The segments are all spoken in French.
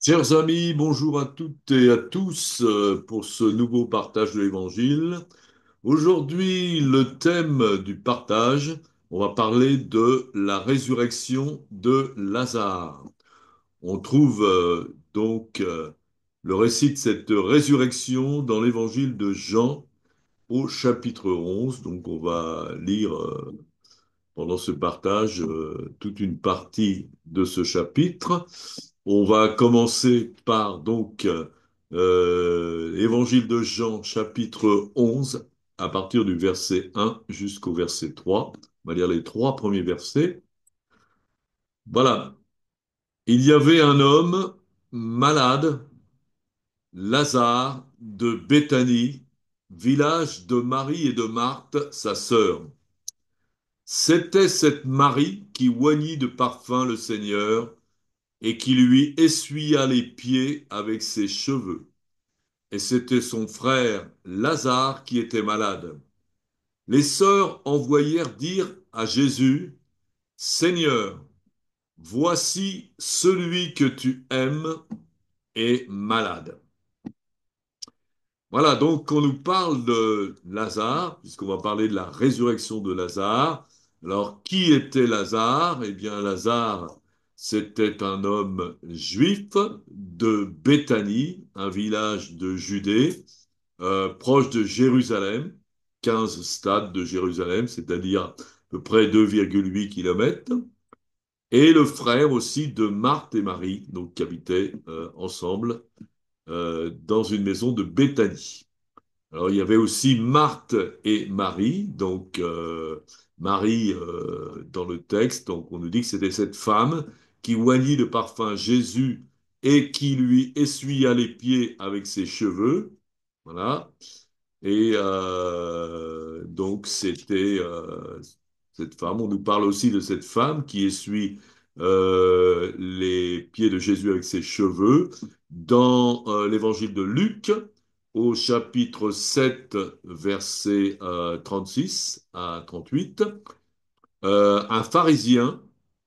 Chers amis, bonjour à toutes et à tous pour ce nouveau partage de l'Évangile. Aujourd'hui, le thème du partage, on va parler de la résurrection de Lazare. On trouve le récit de cette résurrection dans l'Évangile de Jean au chapitre 11. Donc on va lire pendant ce partage toute une partie de ce chapitre. On va commencer par Évangile de Jean, chapitre 11, à partir du verset 1 jusqu'au verset 3. On va lire les trois premiers versets. Voilà. Il y avait un homme malade, Lazare, de Béthanie, village de Marie et de Marthe, sa sœur. C'était cette Marie qui oignit de parfum le Seigneur et qui lui essuya les pieds avec ses cheveux. Et c'était son frère Lazare qui était malade. Les sœurs envoyèrent dire à Jésus, Seigneur, voici celui que tu aimes est malade. Voilà, donc on nous parle de Lazare, puisqu'on va parler de la résurrection de Lazare. Alors, qui était Lazare? Eh bien, Lazare, c'était un homme juif de Béthanie, un village de Judée, proche de Jérusalem, 15 stades de Jérusalem, c'est-à-dire à peu près 2,8 kilomètres, et le frère aussi de Marthe et Marie, donc qui habitaient ensemble dans une maison de Béthanie. Alors, il y avait aussi Marthe et Marie. Donc, Marie, dans le texte, donc on nous dit que c'était cette femme qui oignit de parfum Jésus et qui lui essuya les pieds avec ses cheveux. Voilà. Et donc, c'était cette femme. On nous parle aussi de cette femme qui essuie les pieds de Jésus avec ses cheveux dans l'évangile de Luc, au chapitre 7, versets 36 à 38. Un pharisien,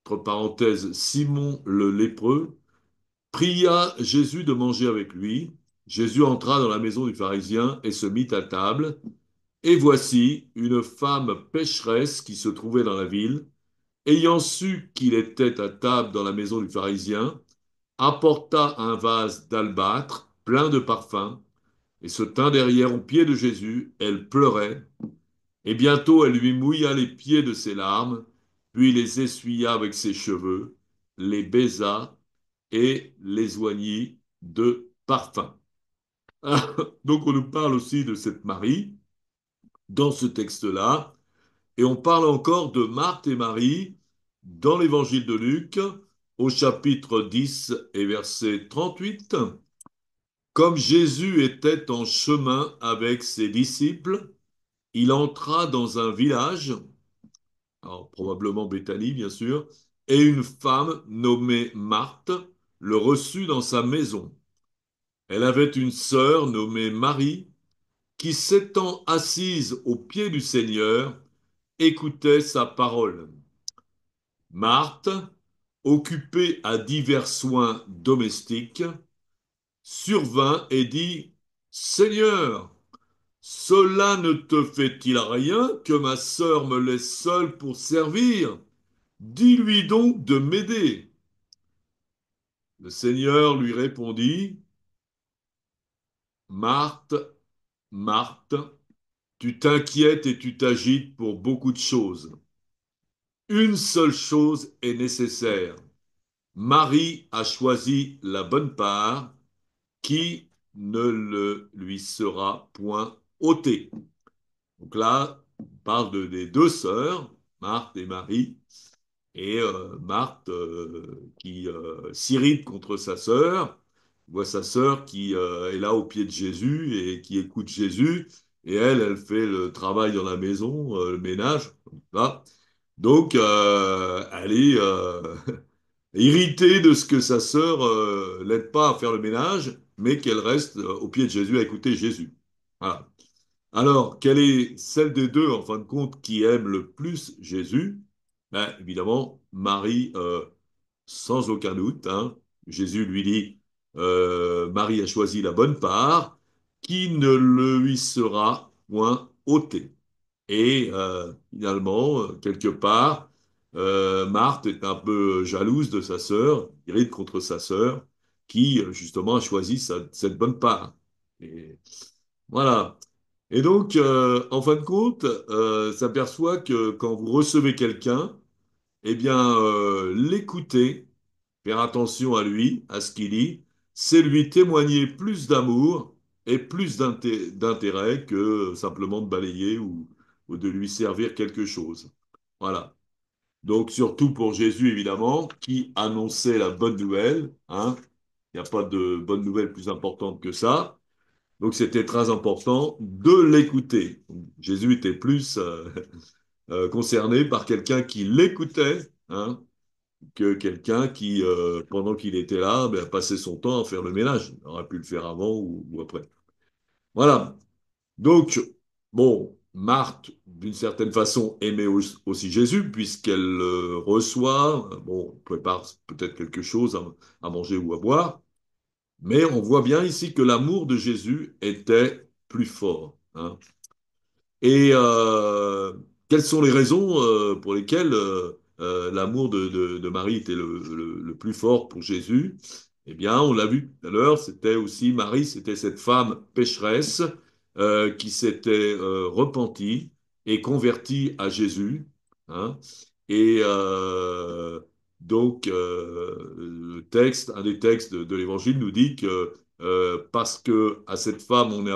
entre parenthèses Simon le lépreux, pria Jésus de manger avec lui. Jésus entra dans la maison du pharisien et se mit à table. Et voici une femme pécheresse qui se trouvait dans la ville, ayant su qu'il était à table dans la maison du pharisien, apporta un vase d'albâtre plein de parfums et se tint derrière aux pieds de Jésus. Elle pleurait, et bientôt elle lui mouilla les pieds de ses larmes, puis les essuya avec ses cheveux, les baisa et les oignit de parfum. Donc on nous parle aussi de cette Marie dans ce texte-là, et on parle encore de Marthe et Marie dans l'évangile de Luc, au chapitre 10 et verset 38. Comme Jésus était en chemin avec ses disciples, il entra dans un village, alors probablement Béthanie bien sûr, et une femme nommée Marthe le reçut dans sa maison. Elle avait une sœur nommée Marie qui, s'étant assise aux pieds du Seigneur, écoutait sa parole. Marthe, occupée à divers soins domestiques, survint et dit, Seigneur, cela ne te fait-il rien que ma sœur me laisse seule pour servir? Dis-lui donc de m'aider. Le Seigneur lui répondit, Marthe, Marthe, tu t'inquiètes et tu t'agites pour beaucoup de choses. Une seule chose est nécessaire. Marie a choisi la bonne part qui ne le lui sera point ôtée. Donc là, on parle des deux sœurs, Marthe et Marie, et Marthe qui s'irrite contre sa sœur, voit sa sœur qui est là au pied de Jésus et qui écoute Jésus, et elle fait le travail dans la maison, le ménage. Là. Donc, elle est irritée de ce que sa sœur l'aide pas à faire le ménage, mais qu'elle reste au pied de Jésus à écouter Jésus. Voilà. Alors, quelle est celle des deux, en fin de compte, qui aime le plus Jésus? Ben, évidemment, Marie, sans aucun doute. Hein. Jésus lui dit, Marie a choisi la bonne part, qui ne lui sera point ôtée. Et finalement, quelque part, Marthe est un peu jalouse de sa sœur, irrite contre sa sœur, qui justement a choisi cette bonne part. Et voilà. Et donc, en fin de compte, s'aperçoit que quand vous recevez quelqu'un, eh bien, l'écouter, faire attention à lui, à ce qu'il dit, c'est lui témoigner plus d'amour et plus d'intérêt que simplement de balayer ou de lui servir quelque chose. Voilà. Donc, surtout pour Jésus, évidemment, qui annonçait la bonne nouvelle, hein. Il n'y a pas de bonne nouvelle plus importante que ça. Donc, c'était très important de l'écouter. Jésus était plus concerné par quelqu'un qui l'écoutait, hein, que quelqu'un qui, pendant qu'il était là, ben, passait son temps à faire le ménage. Il aurait pu le faire avant ou après. Voilà. Donc, bon, Marthe, d'une certaine façon, aimait aussi Jésus, puisqu'elle reçoit, bon, prépare peut-être quelque chose à manger ou à boire, mais on voit bien ici que l'amour de Jésus était plus fort, hein. Et quelles sont les raisons pour lesquelles l'amour de Marie était le plus fort pour Jésus? Eh bien, on l'a vu tout à l'heure, c'était aussi Marie, c'était cette femme pécheresse qui s'était repentie et convertie à Jésus, hein. Et donc, le texte, un des textes de l'Évangile nous dit que parce que à cette femme, on lui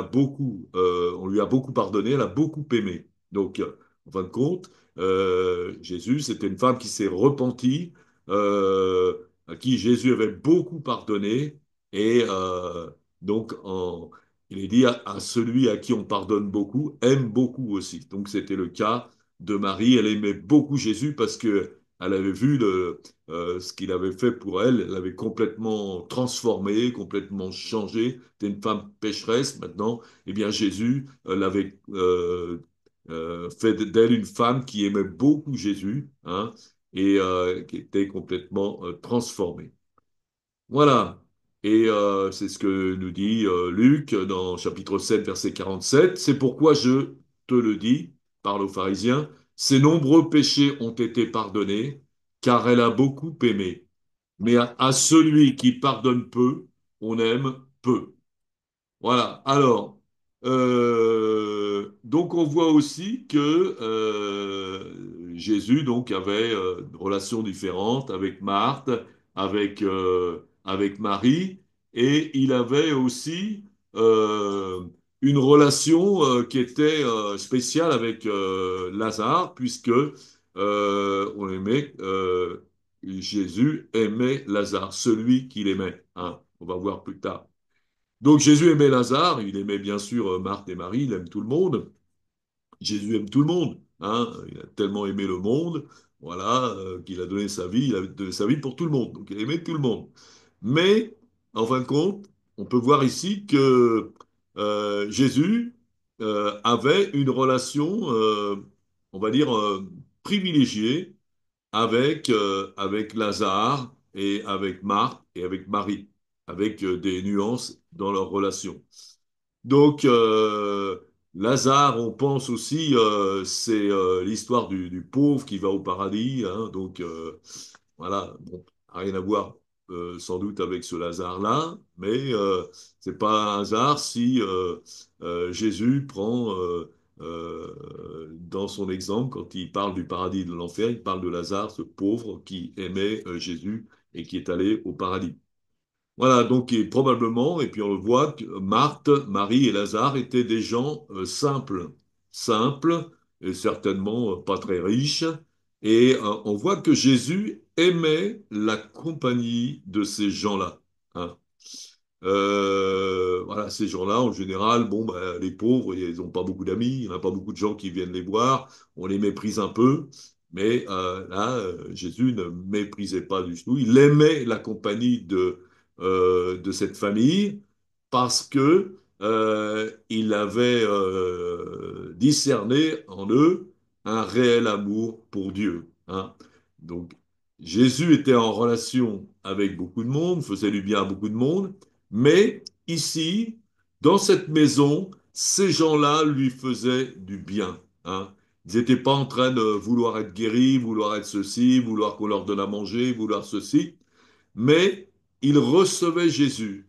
a beaucoup pardonné, elle a beaucoup aimé. Donc, en fin de compte, Jésus, c'était une femme qui s'est repentie, euh, à qui Jésus avait beaucoup pardonné, et donc il est dit à celui à qui on pardonne beaucoup, aime beaucoup aussi. Donc, c'était le cas de Marie, elle aimait beaucoup Jésus parce que elle avait vu ce qu'il avait fait pour elle. Elle l'avait complètement transformée, complètement changée. C'était une femme pécheresse. Maintenant, eh bien, Jésus l'avait fait d'elle une femme qui aimait beaucoup Jésus, hein, et qui était complètement transformée. Voilà. Et c'est ce que nous dit Luc dans chapitre 7, verset 47. C'est pourquoi je te le dis, parle aux pharisiens, ses nombreux péchés ont été pardonnés, car elle a beaucoup aimé. Mais à celui qui pardonne peu, on aime peu. Voilà. Alors, donc on voit aussi que Jésus donc avait une relation différente avec Marthe, avec Marie, et il avait aussi euh, une relation qui était spéciale avec Lazare, puisque on aimait Jésus aimait Lazare, celui qu'il aimait, hein. On va voir plus tard. Donc Jésus aimait Lazare, il aimait bien sûr Marthe et Marie, il aime tout le monde. Jésus aime tout le monde, hein. Il a tellement aimé le monde, voilà, qu'il a donné sa vie, il a donné sa vie pour tout le monde. Donc il aimait tout le monde. Mais, en fin de compte, on peut voir ici que Jésus avait une relation, on va dire, privilégiée avec Lazare et avec Marthe et avec Marie, avec des nuances dans leur relation. Donc, Lazare, on pense aussi, c'est l'histoire du pauvre qui va au paradis, hein. Donc, voilà, bon, rien à voir sans doute avec ce Lazare-là, mais c'est pas un hasard si Jésus prend dans son exemple, quand il parle du paradis et de l'enfer, il parle de Lazare, ce pauvre qui aimait Jésus et qui est allé au paradis. Voilà, donc et probablement, et puis on le voit, que Marthe, Marie et Lazare étaient des gens simples, et certainement pas très riches. Et on voit que Jésus aimait la compagnie de ces gens-là, hein. Voilà, ces gens-là, en général, bon, bah, les pauvres, ils n'ont pas beaucoup d'amis, il n'y a pas beaucoup de gens qui viennent les voir, on les méprise un peu, mais là, Jésus ne méprisait pas du tout, il aimait la compagnie de cette famille parce que il avait discerné en eux un réel amour pour Dieu, hein. Donc, Jésus était en relation avec beaucoup de monde, faisait du bien à beaucoup de monde, Mais ici, dans cette maison, ces gens-là lui faisaient du bien, hein. Ils n'étaient pas en train de vouloir être guéris, vouloir être ceci, vouloir qu'on leur donne à manger, vouloir ceci. Mais ils recevaient Jésus,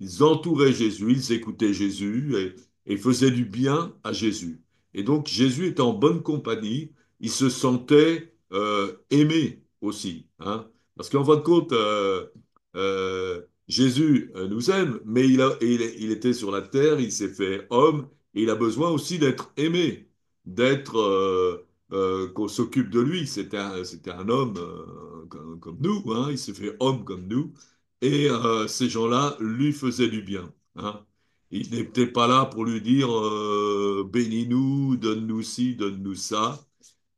ils entouraient Jésus, ils écoutaient Jésus et faisaient du bien à Jésus. Et donc Jésus était en bonne compagnie, il se sentait aimé aussi, hein. Parce qu'en fin de compte, Jésus nous aime, mais il était sur la terre, il s'est fait homme, et il a besoin aussi d'être aimé, d'être qu'on s'occupe de lui. C'était un homme comme nous, hein, il s'est fait homme comme nous, et ces gens-là lui faisaient du bien, hein. Ils n'étaient pas là pour lui dire bénis-nous, donne-nous ci, donne-nous ça,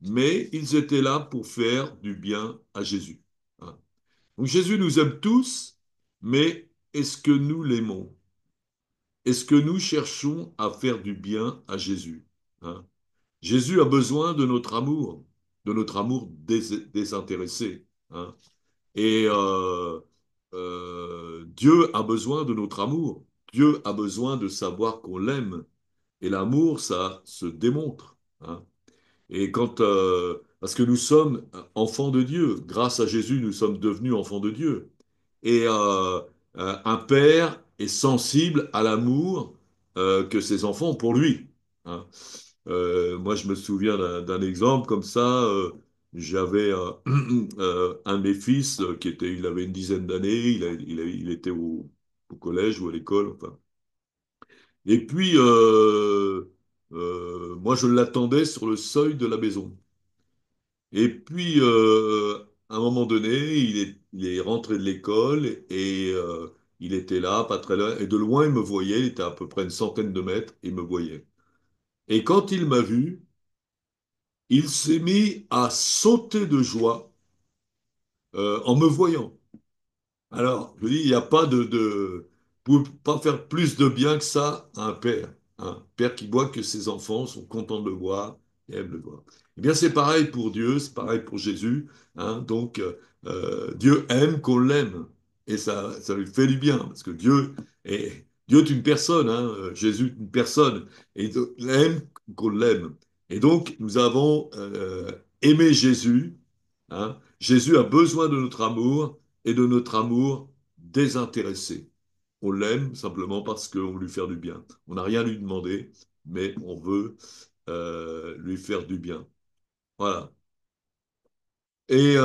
mais ils étaient là pour faire du bien à Jésus, hein. Donc Jésus nous aime tous, mais est-ce que nous l'aimons? Est-ce que nous cherchons à faire du bien à Jésus, hein? Jésus a besoin de notre amour désintéressé, hein. Et Dieu a besoin de notre amour. Dieu a besoin de savoir qu'on l'aime. Et l'amour, ça se démontre, hein. Et parce que nous sommes enfants de Dieu. Grâce à Jésus, nous sommes devenus enfants de Dieu. Et un père est sensible à l'amour que ses enfants ont pour lui, hein. Moi, je me souviens d'un exemple comme ça. J'avais un de mes fils il avait une dizaine d'années, il était au collège ou à l'école, enfin. Et puis, moi, je l'attendais sur le seuil de la maison. Et puis, à un moment donné, il est rentré de l'école et il était là, pas très loin. Et de loin, il me voyait, il était à peu près une centaine de mètres, il me voyait. Et quand il m'a vu, il s'est mis à sauter de joie en me voyant. Alors, je dis, il n'y a pas vous pouvez pas faire plus de bien que ça à un père. Un père qui voit que ses enfants sont contents de le voir et aiment le voir. Eh bien, c'est pareil pour Dieu, c'est pareil pour Jésus, hein. Donc, Dieu aime qu'on l'aime. Et ça lui fait du bien, parce que Dieu est une personne, hein. Jésus est une personne. Et il aime qu'on l'aime. Et donc, nous avons aimé Jésus, hein. Jésus a besoin de notre amour et de notre amour désintéressé. On l'aime simplement parce qu'on veut lui faire du bien. On n'a rien à lui demander, mais on veut lui faire du bien. Voilà. Et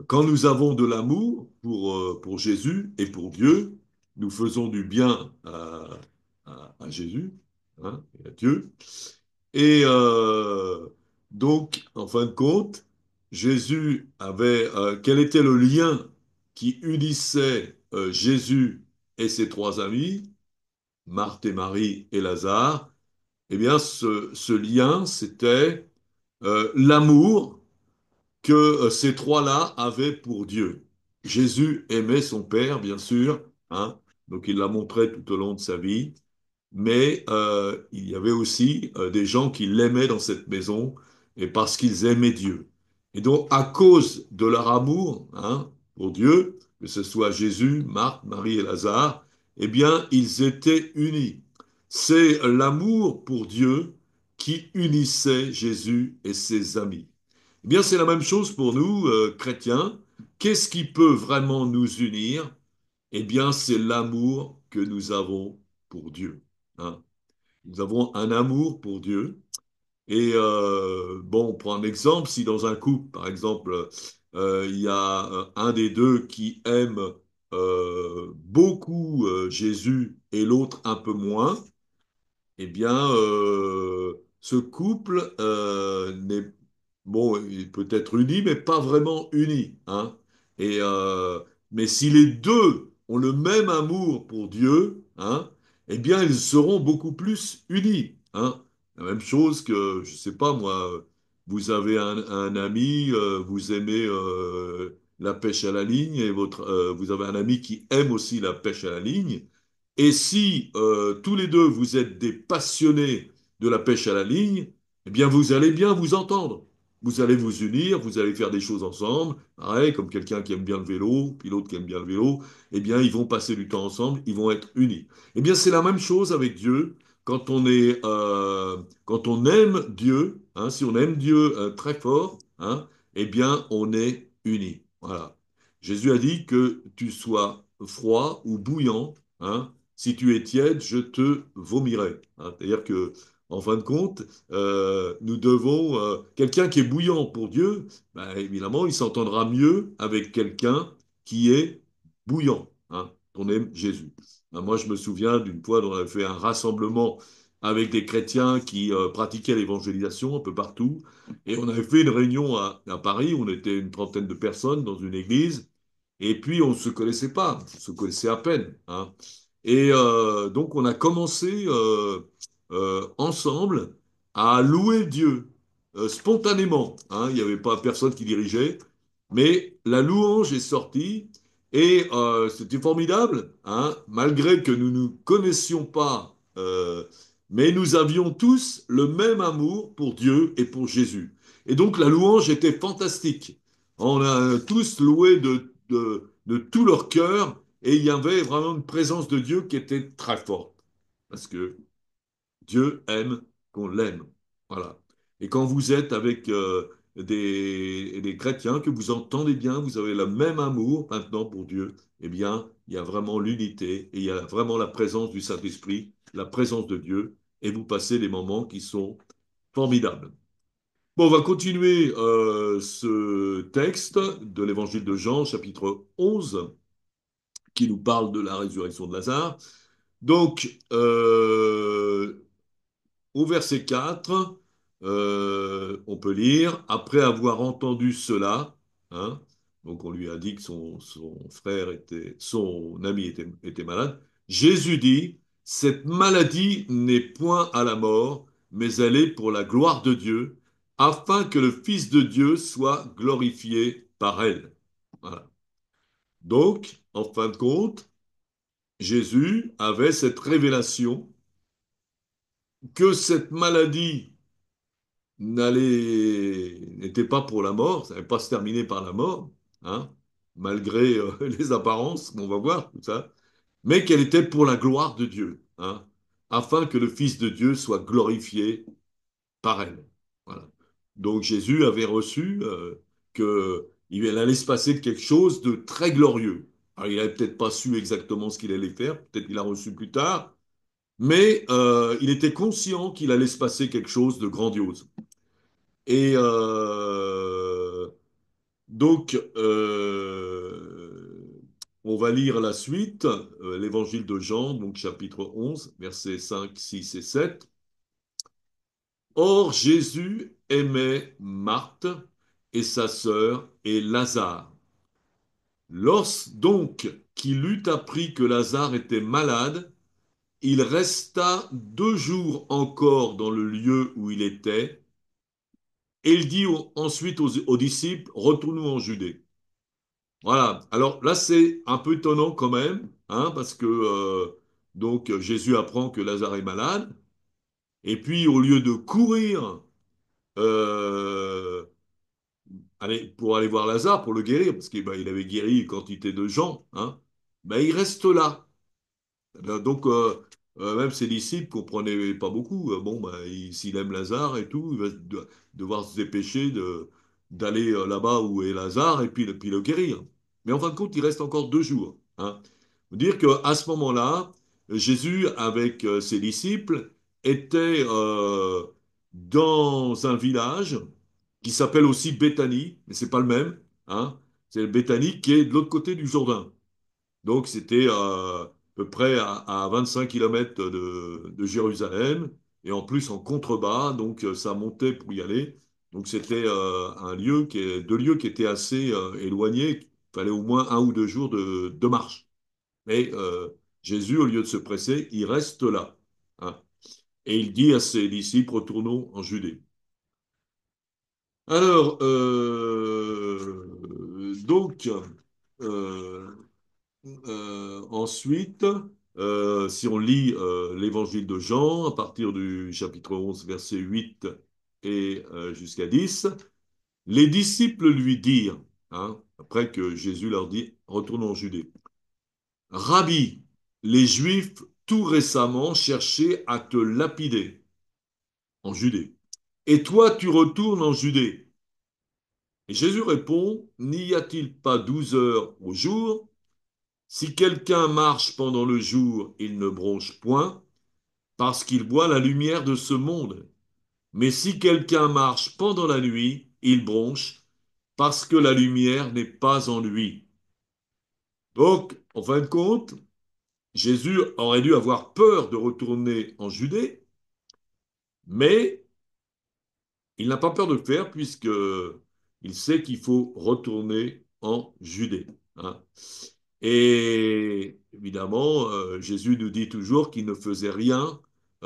quand nous avons de l'amour pour Jésus et pour Dieu, nous faisons du bien à Jésus, hein, et à Dieu. Et donc, en fin de compte, quel était le lien qui unissait Jésus et ses trois amis, Marthe et Marie et Lazare? Eh bien, ce lien, c'était l'amour que ces trois-là avaient pour Dieu. Jésus aimait son Père, bien sûr, hein, donc il l'a montré tout au long de sa vie. Mais il y avait aussi des gens qui l'aimaient dans cette maison et parce qu'ils aimaient Dieu. Et donc, à cause de leur amour, hein, pour Dieu, que ce soit Jésus, Marthe, Marie et Lazare, eh bien, ils étaient unis. C'est l'amour pour Dieu qui unissait Jésus et ses amis. Eh bien, c'est la même chose pour nous, chrétiens. Qu'est-ce qui peut vraiment nous unir? Eh bien, c'est l'amour que nous avons pour Dieu, hein. Nous avons un amour pour Dieu. Et bon, on prend un exemple. Si dans un couple, par exemple, il y a un des deux qui aime beaucoup Jésus et l'autre un peu moins, eh bien, ce couple n'est bon, il peut être uni, mais pas vraiment uni, hein. Et mais si les deux ont le même amour pour Dieu, hein, eh bien, ils seront beaucoup plus unis, hein. La même chose que, je sais pas moi, vous avez un ami, vous aimez la pêche à la ligne, et vous avez un ami qui aime aussi la pêche à la ligne. Et si tous les deux vous êtes des passionnés de la pêche à la ligne, eh bien vous allez bien vous entendre. vous allez vous unir, vous allez faire des choses ensemble. Pareil, comme quelqu'un qui aime bien le vélo, puis l'autre qui aime bien le vélo, eh bien, ils vont passer du temps ensemble, ils vont être unis. Eh bien, c'est la même chose avec Dieu. Quand on aime Dieu, hein, si on aime Dieu très fort, hein, eh bien, on est unis. Voilà. Jésus a dit que tu sois froid ou bouillant, hein, si tu es tiède, je te vomirai. Hein. C'est-à-dire que, en fin de compte, nous devons. Quelqu'un qui est bouillant pour Dieu, ben, évidemment, il s'entendra mieux avec quelqu'un qui est bouillant. Hein, on aime Jésus. Ben, moi, je me souviens d'une fois, on avait fait un rassemblement avec des chrétiens qui pratiquaient l'évangélisation un peu partout. Et on avait fait une réunion à Paris, on était une trentaine de personnes dans une église. Et puis, on ne se connaissait pas, on se connaissait à peine. Hein. Et donc, on a commencé ensemble à louer Dieu spontanément. Hein. Il n'y avait pas personne qui dirigeait, mais la louange est sortie et c'était formidable, hein, malgré que nous ne nous connaissions pas, mais nous avions tous le même amour pour Dieu et pour Jésus. Et donc la louange était fantastique. On a tous loué de tout leur cœur et il y avait vraiment une présence de Dieu qui était très forte. Parce que Dieu aime qu'on l'aime. Voilà. Et quand vous êtes avec des chrétiens, que vous entendez bien, vous avez le même amour maintenant pour Dieu, eh bien, il y a vraiment l'unité et il y a vraiment la présence du Saint-Esprit, la présence de Dieu, et vous passez des moments qui sont formidables. Bon, on va continuer ce texte de l'Évangile de Jean, chapitre 11, qui nous parle de la résurrection de Lazare. Donc, au verset 4, on peut lire, après avoir entendu cela, hein, donc on lui a dit que son frère était, son ami était malade, Jésus dit, cette maladie n'est point à la mort, mais elle est pour la gloire de Dieu, afin que le Fils de Dieu soit glorifié par elle. Voilà. Donc, en fin de compte, Jésus avait cette révélation que cette maladie n'était pas pour la mort, ça n'allait pas se terminer par la mort, hein, malgré les apparences qu'on va voir, tout ça, mais qu'elle était pour la gloire de Dieu, hein, afin que le Fils de Dieu soit glorifié par elle. Voilà. Donc Jésus avait reçu qu'il allait se passer quelque chose de très glorieux. Alors il n'avait peut-être pas su exactement ce qu'il allait faire, peut-être qu'il a reçu plus tard, mais il était conscient qu'il allait se passer quelque chose de grandiose. Et donc, on va lire la suite, l'évangile de Jean, donc chapitre 11, versets 5, 6 et 7. Or, Jésus aimait Marthe et sa sœur et Lazare. Lorsque donc qu'il eut appris que Lazare était malade, il resta 2 jours encore dans le lieu où il était, et il dit ensuite aux disciples, retournons en Judée. Voilà. Alors là, c'est un peu étonnant quand même, hein, parce que donc Jésus apprend que Lazare est malade, et puis au lieu de courir euh, pour aller voir Lazare pour le guérir, parce qu'il il avait guéri une quantité de gens, hein, ben, il reste là. Donc, même ses disciples ne comprenaient pas beaucoup. Bon, ben, s'il aime Lazare et tout, il va devoir se dépêcher d'aller là-bas où est Lazare et puis le guérir. Mais en fin de compte, il reste encore 2 jours. Hein. Dire qu'à ce moment-là, Jésus, avec ses disciples, était dans un village qui s'appelle aussi Béthanie, mais c'est pas le même. Hein. C'est Béthanie qui est de l'autre côté du Jourdain. Donc c'était à peu près à 25 km de Jérusalem, et en plus en contrebas, donc ça montait pour y aller. Donc c'était deux lieux qui étaient assez éloignés. Il fallait au moins 1 ou 2 jours de marche. Mais Jésus, au lieu de se presser, il reste là. Hein. Et il dit à ses disciples, retournons en Judée. Alors, donc, euh, ensuite, si on lit l'évangile de Jean, à partir du chapitre 11, verset 8 et jusqu'à 10, Les disciples lui dirent, après que Jésus leur dit, retournons en Judée, Rabbi, les Juifs tout récemment cherchaient à te lapider en Judée. Et toi, tu retournes en Judée. Et Jésus répond, n'y a-t-il pas 12 heures au jour? Si quelqu'un marche pendant le jour, il ne bronche point, parce qu'il voit la lumière de ce monde. Mais si quelqu'un marche pendant la nuit, il bronche, parce que la lumière n'est pas en lui. Donc, en fin de compte, Jésus aurait dû avoir peur de retourner en Judée, mais il n'a pas peur de le faire puisque il sait qu'il faut retourner en Judée. Hein. Et évidemment, Jésus nous dit toujours qu'il ne faisait rien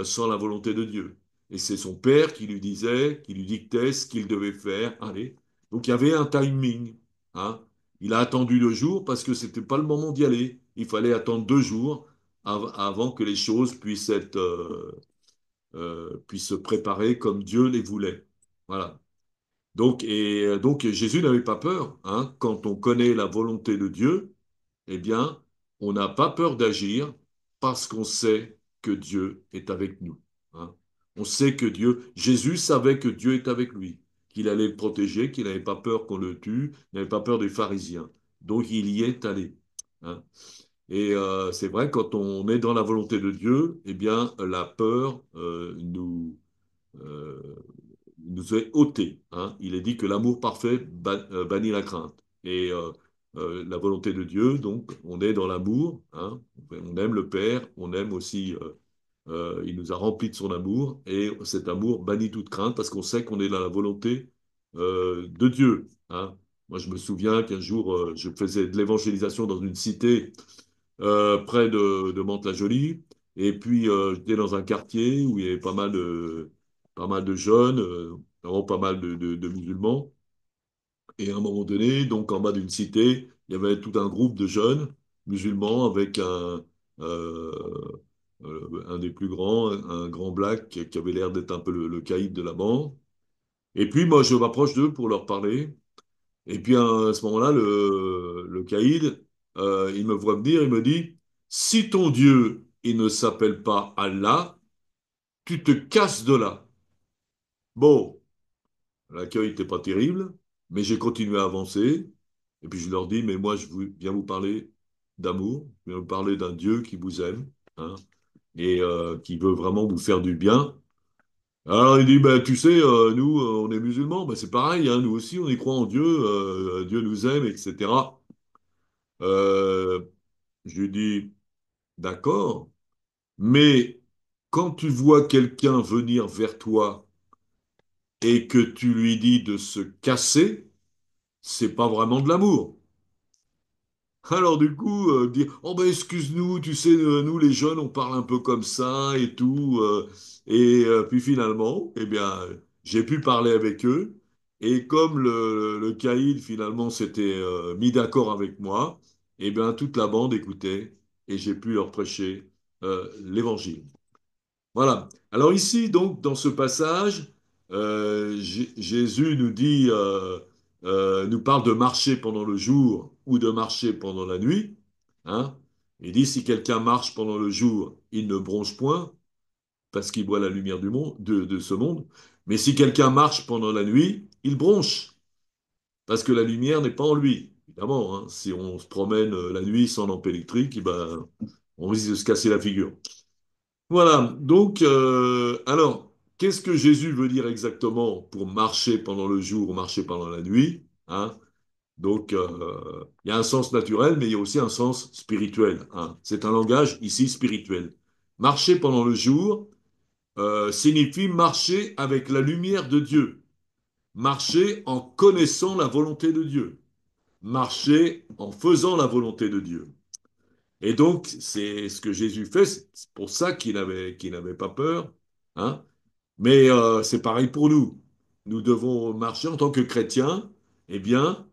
sans la volonté de Dieu. Et c'est son Père qui lui disait, qui lui dictait ce qu'il devait faire. Allez. Donc il y avait un timing. Hein. Il a attendu 2 jours parce que c'était pas le moment d'y aller. Il fallait attendre 2 jours avant que les choses puissent se préparer comme Dieu les voulait. Voilà. Donc Jésus n'avait pas peur. Hein. Quand on connaît la volonté de Dieu, eh bien, on n'a pas peur d'agir parce qu'on sait que Dieu est avec nous. Hein. On sait que Jésus savait que Dieu est avec lui, qu'il allait le protéger, qu'il n'avait pas peur qu'on le tue, il n'avait pas peur des pharisiens. Donc il y est allé. Hein. Et c'est vrai, quand on est dans la volonté de Dieu, eh bien, la peur euh, nous est ôté. Hein. Il est dit que l'amour parfait bannit la crainte. Et la volonté de Dieu, donc, on est dans l'amour. Hein. On aime le Père, on aime aussi. Il nous a remplis de son amour. Et cet amour bannit toute crainte parce qu'on sait qu'on est dans la volonté de Dieu. Hein. Moi, je me souviens qu'un jour, je faisais de l'évangélisation dans une cité près de Mantes-la-Jolie. Et puis, j'étais dans un quartier où il y avait pas mal de jeunes, vraiment pas mal de musulmans. Et à un moment donné, donc en bas d'une cité, il y avait tout un groupe de jeunes musulmans avec euh, un des plus grands, un grand black qui avait l'air d'être un peu le caïd de la bande. Et puis, moi, je m'approche d'eux pour leur parler. Et puis à ce moment-là, le caïd, il me voit venir, il me dit, si ton Dieu, il ne s'appelle pas Allah, tu te casses de là. Bon, l'accueil n'était pas terrible, mais j'ai continué à avancer. Et puis je leur dis, mais moi, viens vous parler d'amour, je viens vous parler d'un Dieu qui vous aime, hein, et qui veut vraiment vous faire du bien. Alors il dit, ben, tu sais, nous, on est musulmans, ben, c'est pareil, hein, nous aussi, on y croit en Dieu, Dieu nous aime, etc. Euh, je lui dis, d'accord, mais quand tu vois quelqu'un venir vers toi et que tu lui dis de se casser, c'est pas vraiment de l'amour. Alors du coup, dire, oh ben excuse-nous, tu sais, nous les jeunes, on parle un peu comme ça et tout. Et puis finalement, eh bien, j'ai pu parler avec eux. Et comme le caïd finalement s'était mis d'accord avec moi, eh bien, toute la bande écoutait et j'ai pu leur prêcher l'évangile. Voilà. Alors ici, donc, dans ce passage, Jésus nous dit, nous parle de marcher pendant le jour ou de marcher pendant la nuit. Hein. Il dit, si quelqu'un marche pendant le jour, il ne bronche point, parce qu'il voit la lumière du monde, de ce monde. Mais si quelqu'un marche pendant la nuit, il bronche, parce que la lumière n'est pas en lui. Évidemment, hein, si on se promène la nuit sans lampe électrique, eh ben, on risque de se casser la figure. Voilà, donc, alors, qu'est-ce que Jésus veut dire exactement pour marcher pendant le jour ou marcher pendant la nuit? Hein. Donc, il y a un sens naturel, mais il y a aussi un sens spirituel. Hein. C'est un langage ici spirituel. Marcher pendant le jour signifie marcher avec la lumière de Dieu, marcher en connaissant la volonté de Dieu, marcher en faisant la volonté de Dieu. Et donc, c'est ce que Jésus fait, c'est pour ça qu'il n'avait pas peur. Hein. Mais c'est pareil pour nous. Nous devons marcher en tant que chrétiens, eh bien,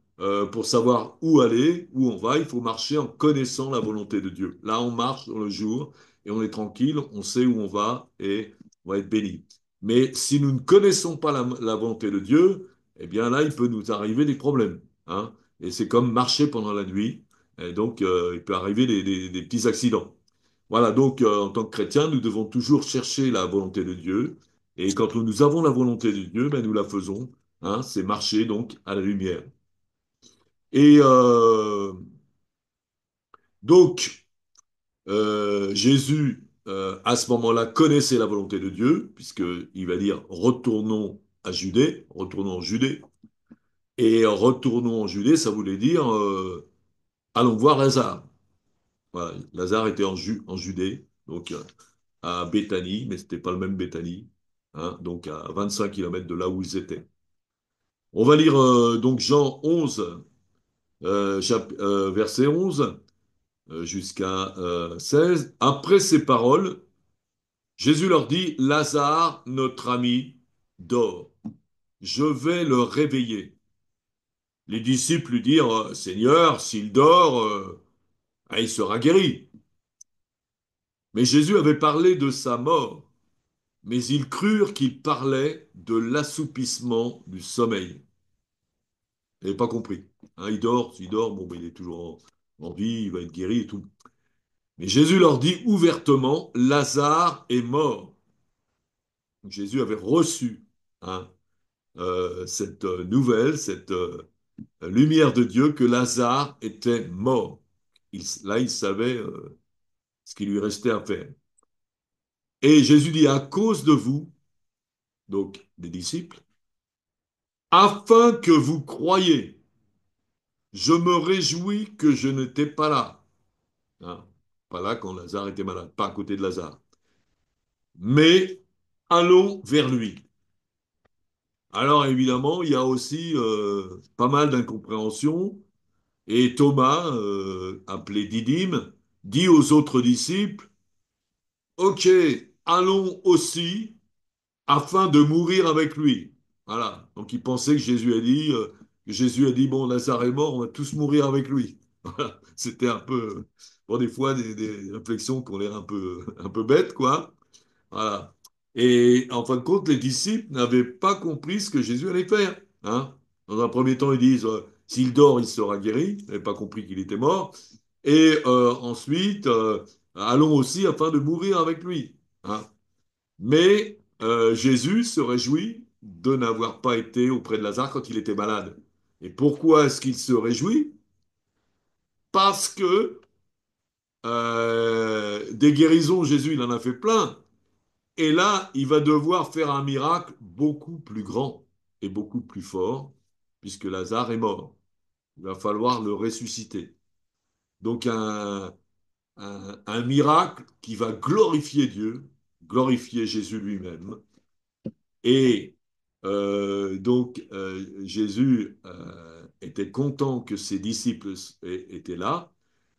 pour savoir où aller, où on va, il faut marcher en connaissant la volonté de Dieu. Là, on marche dans le jour et on est tranquille, on sait où on va et on va être béni. Mais si nous ne connaissons pas la volonté de Dieu, eh bien là, il peut nous arriver des problèmes, hein. Et c'est comme marcher pendant la nuit. Et donc, il peut arriver des petits accidents. Voilà, donc en tant que chrétien, nous devons toujours chercher la volonté de Dieu. Et quand nous avons la volonté de Dieu, ben, nous la faisons, hein. C'est marcher donc à la lumière. Et donc, Jésus, à ce moment-là, connaissait la volonté de Dieu, puisqu'il va dire retournons à Judée, retournons en Judée. Et retournons en Judée, ça voulait dire allons voir Lazare. Voilà, Lazare était en Judée, donc à Béthanie, mais c'était pas le même Béthanie, hein, donc à 25 kilomètres de là où ils étaient. On va lire donc Jean 11, verset 11 jusqu'à 16. Après ces paroles, Jésus leur dit, Lazare, notre ami, dort. Je vais le réveiller. Les disciples lui dirent, Seigneur, s'il dort, il sera guéri. Mais Jésus avait parlé de sa mort, mais ils crurent qu'il parlait de l'assoupissement du sommeil. Ils n'avaient pas compris. Hein, il dort, bon, ben, il est toujours en vie, il va être guéri et tout. Mais Jésus leur dit ouvertement, Lazare est mort. Jésus avait reçu, hein, cette nouvelle, cette lumière de Dieu que Lazare était mort. Là, il savait ce qu'il lui restait à faire. Et Jésus dit, à cause de vous, donc des disciples, afin que vous croyiez, je me réjouis que je n'étais pas là. Hein, pas là quand Lazare était malade, pas à côté de Lazare. Mais allons vers lui. Alors évidemment, il y a aussi pas mal d'incompréhension. Et Thomas, appelé Didyme, dit aux autres disciples, OK, allons aussi afin de mourir avec lui. Voilà. Donc il pensait que Jésus a dit, bon, Lazare est mort, on va tous mourir avec lui. Voilà. C'était un peu, bon, des fois, des réflexions qui ont l'air un peu bêtes, quoi. Voilà. Et en fin de compte, les disciples n'avaient pas compris ce que Jésus allait faire, hein. Dans un premier temps, ils disent, s'il dort, il sera guéri. Ils n'avaient pas compris qu'il était mort. Et ensuite, allons aussi afin de mourir avec lui, hein. Mais Jésus se réjouit de n'avoir pas été auprès de Lazare quand il était malade. Et pourquoi est-ce qu'il se réjouit? Parce que des guérisons, Jésus, il en a fait plein. Et là, il va devoir faire un miracle beaucoup plus grand et beaucoup plus fort, puisque Lazare est mort. Il va falloir le ressusciter. Donc un miracle qui va glorifier Dieu, glorifier Jésus lui-même. Et Jésus était content que ses disciples étaient là.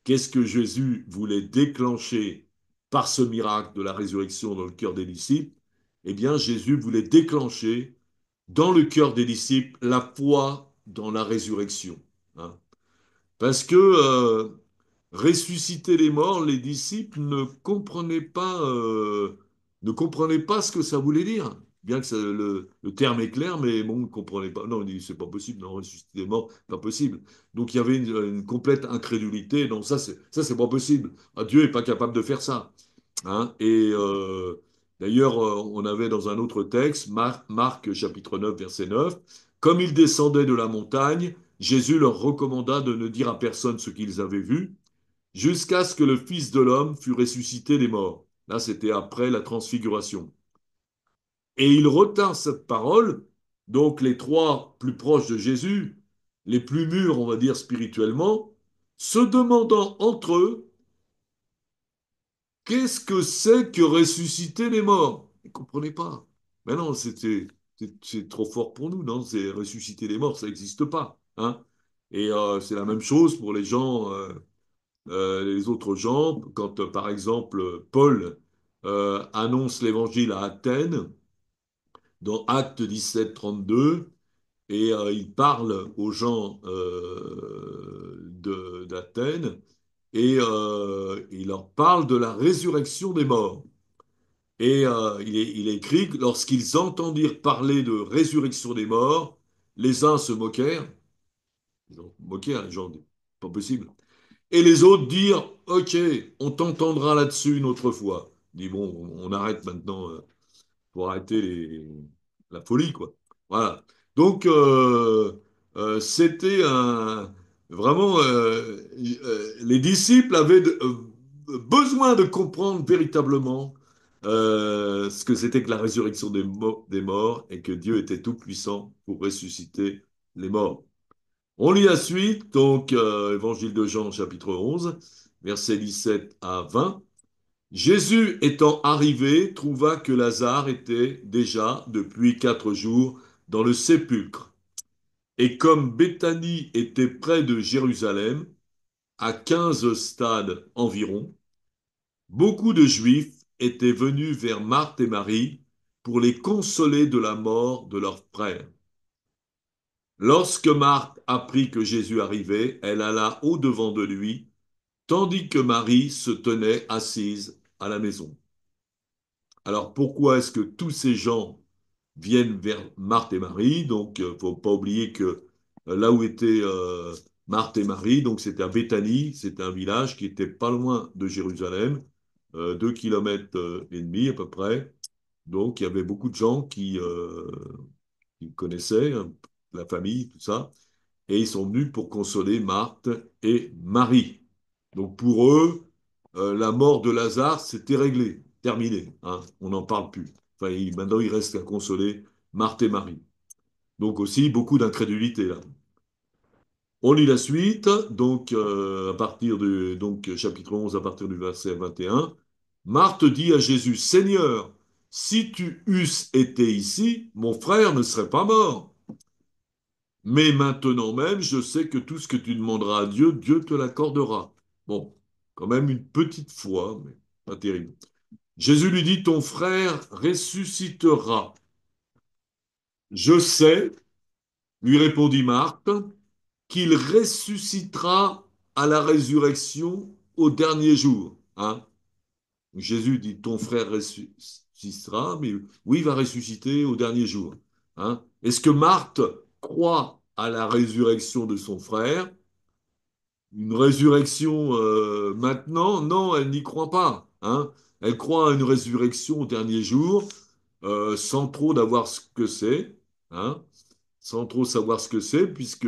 Qu'est-ce que Jésus voulait déclencher par ce miracle de la résurrection dans le cœur des disciples? Eh bien, Jésus voulait déclencher dans le cœur des disciples la foi dans la résurrection, hein. Parce que ressusciter les morts, les disciples ne comprenaient pas ce que ça voulait dire. Bien que le terme est clair, mais bon, ils ne comprenaient pas. Non, ils disent, c'est pas possible, non, ressusciter les morts, pas possible. Donc il y avait une complète incrédulité. Non, ça, c'est pas possible. Ah, Dieu n'est pas capable de faire ça, hein. Et d'ailleurs, on avait dans un autre texte, Marc chapitre 9, verset 9, comme ils descendaient de la montagne, Jésus leur recommanda de ne dire à personne ce qu'ils avaient vu, jusqu'à ce que le Fils de l'homme fût ressuscité des morts. Là, c'était après la transfiguration. Et il retint cette parole, donc les trois plus proches de Jésus, les plus mûrs, on va dire spirituellement, se demandant entre eux, qu'est-ce que c'est que ressusciter les morts? Ils ne comprenaient pas. Mais non, c'est trop fort pour nous, non? C'est ressusciter les morts, ça n'existe pas, hein? Et c'est la même chose pour les gens les autres gens, quand par exemple Paul annonce l'évangile à Athènes, dans Acte 17, 32, et il parle aux gens d'Athènes, et il leur parle de la résurrection des morts. Et il est écrit que lorsqu'ils entendirent parler de résurrection des morts, Les uns se moquèrent, ils ont moqué, hein, genre, pas possible. Et les autres dirent, OK, on t'entendra là-dessus une autre fois. Dit, bon, on arrête maintenant pour arrêter la folie, quoi. Voilà. Donc, c'était vraiment, les disciples avaient besoin de comprendre véritablement ce que c'était que la résurrection des morts et que Dieu était tout-puissant pour ressusciter les morts. On lit la suite, donc Évangile de Jean, chapitre 11, versets 17 à 20. Jésus étant arrivé, trouva que Lazare était déjà depuis 4 jours dans le sépulcre. Et comme Béthanie était près de Jérusalem, à 15 stades environ, beaucoup de Juifs étaient venus vers Marthe et Marie pour les consoler de la mort de leur frère. Lorsque Marthe apprit que Jésus arrivait, elle alla au-devant de lui, tandis que Marie se tenait assise à la maison. Alors pourquoi est-ce que tous ces gens viennent vers Marthe et Marie? Donc, il ne faut pas oublier que là où étaient Marthe et Marie, donc c'était à Béthanie, c'était un village qui était pas loin de Jérusalem, 2 kilomètres et demi à peu près. Donc, il y avait beaucoup de gens qui connaissaient hein, la famille, tout ça, et ils sont venus pour consoler Marthe et Marie. Donc, pour eux, la mort de Lazare, c'était réglé, terminé. Hein, on n'en parle plus. Enfin, maintenant, il reste à consoler Marthe et Marie. Donc aussi, beaucoup d'incrédulité là. On lit la suite, donc à partir de donc, chapitre 11, à partir du verset 21. Marthe dit à Jésus, Seigneur, si tu eusses été ici, mon frère ne serait pas mort. Mais maintenant même, je sais que tout ce que tu demanderas à Dieu, Dieu te l'accordera. Bon, quand même une petite foi, mais pas terrible. Jésus lui dit, ton frère ressuscitera. Je sais, lui répondit Marthe, qu'il ressuscitera à la résurrection au dernier jour. Hein? Jésus dit, ton frère ressuscitera, mais oui, il va ressusciter au dernier jour. Hein? Est-ce que Marthe croit à la résurrection de son frère? Une résurrection maintenant? Non, elle n'y croit pas. Hein? Elle croit à une résurrection au dernier jour, sans trop d'avoir ce que c'est. Hein? Sans trop savoir ce que c'est, puisque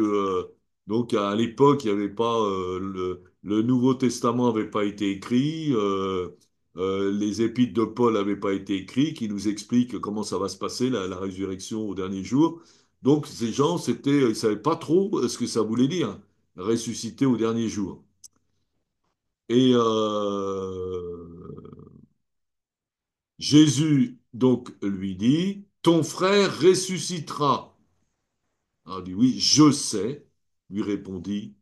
donc à l'époque, il n'y avait pas le Nouveau Testament n'avait pas été écrit, les épîtres de Paul n'avaient pas été écrits, qui nous expliquent comment ça va se passer, la résurrection au dernier jour. Donc ces gens, ils ne savaient pas trop ce que ça voulait dire, ressusciter au dernier jour. Et Jésus donc lui dit, ton frère ressuscitera. Alors, il dit, oui, je sais, lui répondit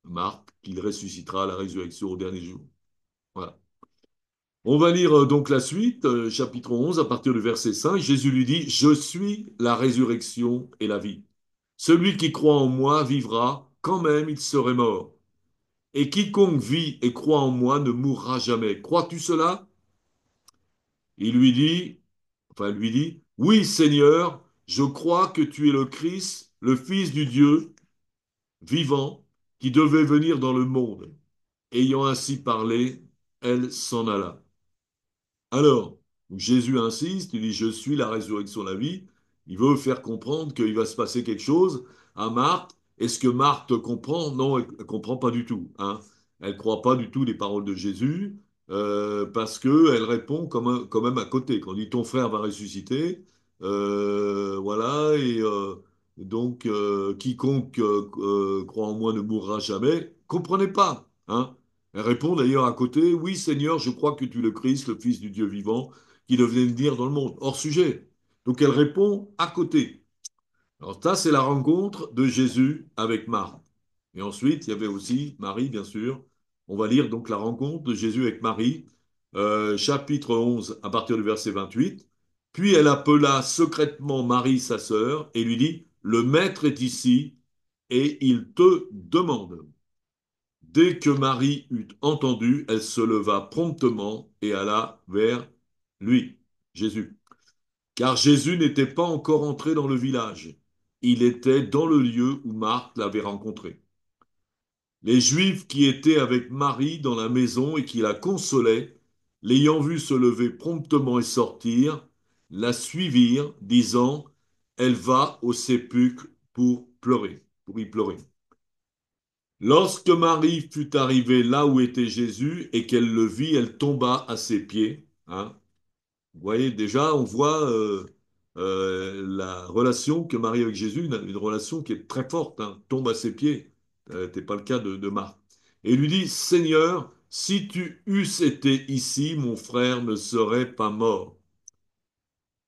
Marthe, qu'il ressuscitera à la résurrection au dernier jour. Voilà. On va lire donc la suite, chapitre 11, à partir du verset 5. Jésus lui dit, je suis la résurrection et la vie. Celui qui croit en moi vivra quand même il serait mort. Et quiconque vit et croit en moi ne mourra jamais. Crois-tu cela? Il lui dit, oui Seigneur, je crois que tu es le Christ, le Fils du Dieu vivant qui devait venir dans le monde. Ayant ainsi parlé, elle s'en alla. Alors, Jésus insiste, il dit, je suis la résurrection, la vie. Il veut faire comprendre qu'il va se passer quelque chose à Marthe. Est-ce que Marthe comprend? Non, elle ne comprend pas du tout. Hein. Elle ne croit pas du tout les paroles de Jésus parce qu'elle répond quand même à côté. Quand on dit ton frère va ressusciter, voilà, et donc quiconque croit en moi ne mourra jamais. Comprenez pas. Hein. Elle répond d'ailleurs à côté, oui Seigneur, je crois que tu es le Christ, le Fils du Dieu vivant, qui devait venir dans le monde. Hors sujet. Donc elle répond à côté. Alors ça, c'est la rencontre de Jésus avec Marthe. Et ensuite, il y avait aussi Marie, bien sûr. On va lire donc la rencontre de Jésus avec Marie, chapitre 11, à partir du verset 28. Puis elle appela secrètement Marie, sa sœur, et lui dit, le Maître est ici, et il te demande. Dès que Marie eut entendu, elle se leva promptement et alla vers lui, Jésus. Car Jésus n'était pas encore entré dans le village. il était dans le lieu où Marthe l'avait rencontré. Les Juifs qui étaient avec Marie dans la maison et qui la consolaient, l'ayant vue se lever promptement et sortir, la suivirent, disant, elle va au sépulcre pour pleurer, pour y pleurer. Lorsque Marie fut arrivée là où était Jésus et qu'elle le vit, elle tomba à ses pieds. Hein. Vous voyez, déjà, on voit la relation que Marie a avec Jésus, une relation qui est très forte, hein, tombe à ses pieds. N'était pas le cas de Marthe. Et il lui dit, Seigneur, si tu eusses été ici, mon frère ne serait pas mort.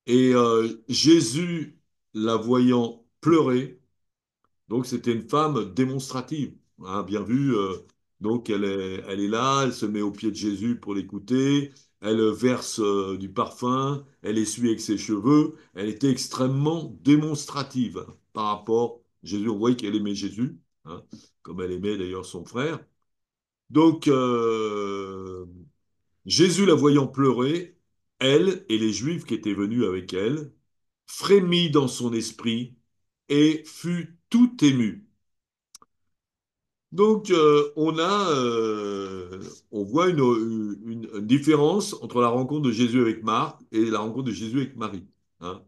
Et Jésus, la voyant pleurer, donc c'était une femme démonstrative, hein, bien vu. Donc elle est là, elle se met aux pieds de Jésus pour l'écouter, elle verse du parfum, elle essuie avec ses cheveux. Elle était extrêmement démonstrative par rapport à Jésus. On voyait qu'elle aimait Jésus, hein, comme elle aimait d'ailleurs son frère. Donc Jésus la voyant pleurer, elle et les Juifs qui étaient venus avec elle, frémit dans son esprit et fut tout ému. Donc, on voit une différence entre la rencontre de Jésus avec Marthe et la rencontre de Jésus avec Marie. Hein.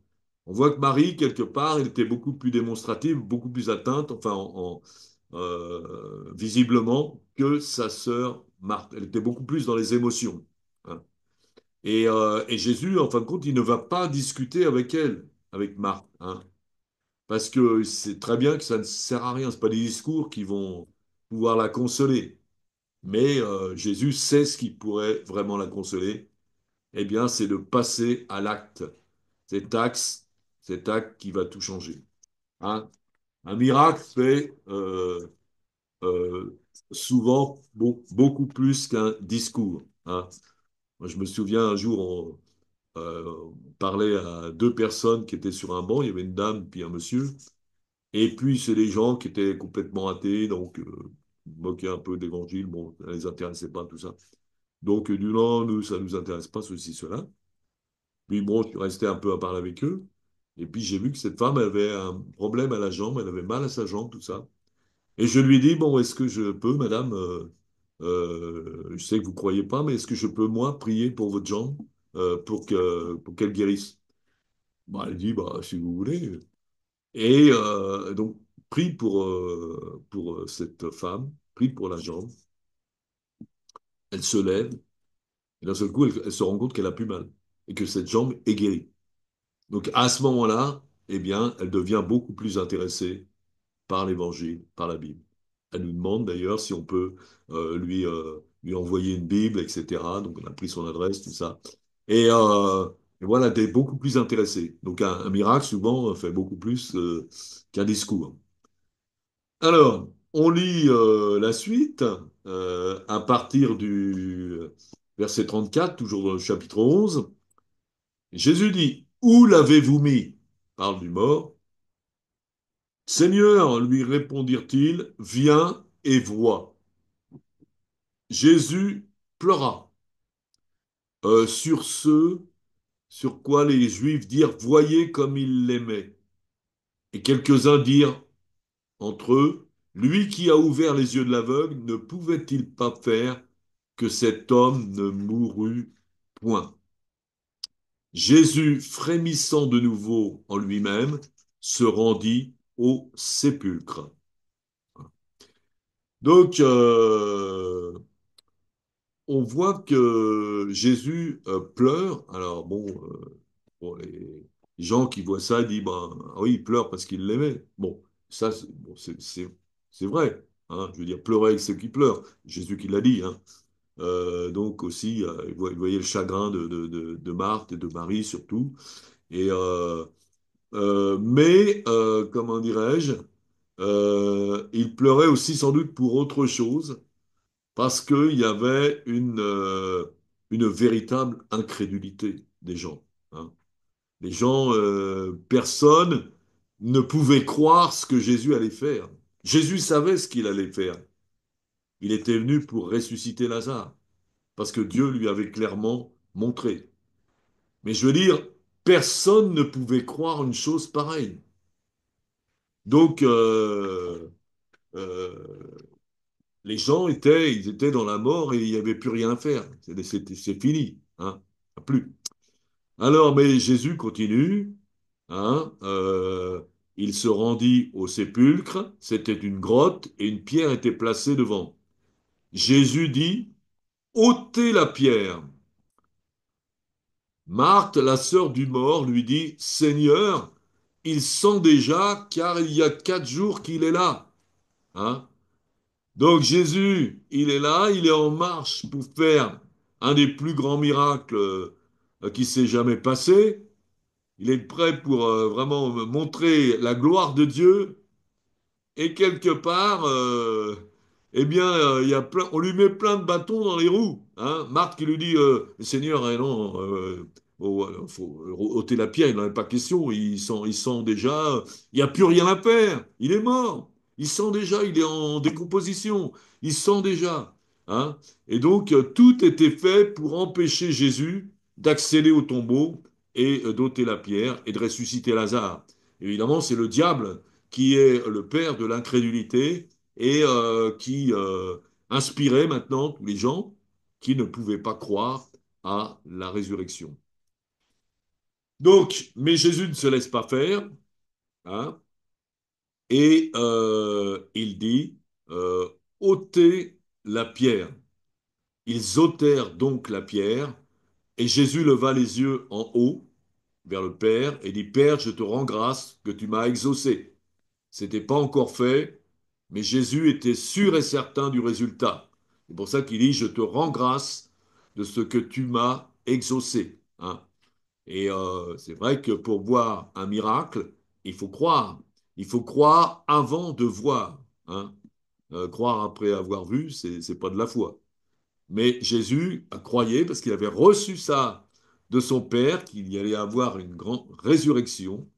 On voit que Marie, quelque part, elle était beaucoup plus démonstrative, beaucoup plus atteinte, enfin, visiblement, que sa sœur Marthe. Elle était beaucoup plus dans les émotions. Hein. Et Jésus, en fin de compte, il ne va pas discuter avec elle, avec Marthe. Hein. Parce que c'est très bien que ça ne sert à rien. Ce pas des discours qui vont pouvoir la consoler. Mais Jésus sait ce qui pourrait vraiment la consoler. Eh bien, c'est de passer à l'acte. Cet acte, cet acte qui va tout changer. Hein. Un miracle fait euh, souvent beaucoup plus qu'un discours. Hein. Moi, je me souviens un jour, on parlait à deux personnes qui étaient sur un banc. Il y avait une dame puis un monsieur. Et puis, c'est des gens qui étaient complètement athées, donc moquaient un peu de l'évangile. Bon, ça ne les intéressait pas, tout ça. Donc, du non, nous, ça ne nous intéresse pas, ceci, cela. Puis bon, je suis resté un peu à parler avec eux. Et puis, j'ai vu que cette femme avait un problème à la jambe, elle avait mal à sa jambe, tout ça. Et je lui ai dit, bon, est-ce que je peux, madame, je sais que vous ne croyez pas, mais est-ce que je peux, moi, prier pour votre jambe, pour qu'elle guérisse? Bah, elle dit, bah, si vous voulez. Et donc, prie pour cette femme, prie pour la jambe. Elle se lève, et d'un seul coup, elle se rend compte qu'elle a plus mal, et que cette jambe est guérie. Donc, à ce moment-là, eh bien, elle devient beaucoup plus intéressée par l'Évangile, par la Bible. Elle nous demande d'ailleurs si on peut lui envoyer une Bible, etc. Donc, on a pris son adresse, tout ça. Et, euh, et voilà, elle est beaucoup plus intéressée. Donc, un miracle, souvent, fait beaucoup plus qu'un discours. Alors, on lit la suite à partir du verset 34, toujours dans le chapitre 11. Jésus dit, où l'avez-vous mis? Parle du mort. Seigneur, lui répondirent-ils, viens et vois. Jésus pleura sur ce sur quoi les Juifs dirent, voyez comme il l'aimait. Et quelques-uns dirent entre eux, lui qui a ouvert les yeux de l'aveugle, ne pouvait-il pas faire que cet homme ne mourût point? Jésus, frémissant de nouveau en lui-même, se rendit au sépulcre. Donc, on voit que Jésus pleure. Alors, bon, bon, les gens qui voient ça disent, ben, ah oui, il pleure parce qu'il l'aimait. Bon, ça, c'est vrai. Hein, je veux dire, pleurer avec ceux qui pleurent. Jésus qui l'a dit. Hein. Donc aussi, il voyait le chagrin de Marthe et de Marie surtout. Et, mais, comment dirais-je, il pleurait aussi sans doute pour autre chose, parce qu'il y avait une véritable incrédulité des gens. Hein. Les gens, personne ne pouvait croire ce que Jésus allait faire. Jésus savait ce qu'il allait faire. Il était venu pour ressusciter Lazare, parce que Dieu lui avait clairement montré. Mais je veux dire, personne ne pouvait croire une chose pareille. Donc, euh, les gens ils étaient dans la mort et il n'y avait plus rien à faire. C'est fini, hein, plus. Alors, mais Jésus continue, hein, il se rendit au sépulcre, c'était une grotte et une pierre était placée devant. Jésus dit, ôtez la pierre. Marthe, la sœur du mort, lui dit, Seigneur, il sent déjà car il y a 4 jours qu'il est là. Hein? Donc Jésus, il est là, il est en marche pour faire un des plus grands miracles qui s'est jamais passé. Il est prêt pour vraiment montrer la gloire de Dieu. Et quelque part, eh bien, il y a on lui met plein de bâtons dans les roues. Hein. Marthe qui lui dit, Seigneur, non, faut ôter la pierre, il n'en est pas question. Ils sent déjà, il n'y a plus rien à faire. Il est mort. Il sent déjà, il est en décomposition. Il sent déjà. Hein. Et donc, tout était fait pour empêcher Jésus d'accéder au tombeau et d'ôter la pierre et de ressusciter Lazare. Évidemment, c'est le diable qui est le père de l'incrédulité et qui inspirait maintenant tous les gens qui ne pouvaient pas croire à la résurrection. Donc, mais Jésus ne se laisse pas faire, hein, et il dit, ôtez la pierre. Ils ôtèrent donc la pierre, et Jésus leva les yeux en haut vers le Père et dit, Père, je te rends grâce que tu m'as exaucé. C'était pas encore fait, mais Jésus était sûr et certain du résultat. C'est pour ça qu'il dit, je te rends grâce de ce que tu m'as exaucé. Hein. Et c'est vrai que pour voir un miracle, il faut croire. Il faut croire avant de voir. Hein. Croire après avoir vu, c'est pas de la foi. Mais Jésus a croyé parce qu'il avait reçu ça de son Père, qu'il y allait avoir une grande résurrection.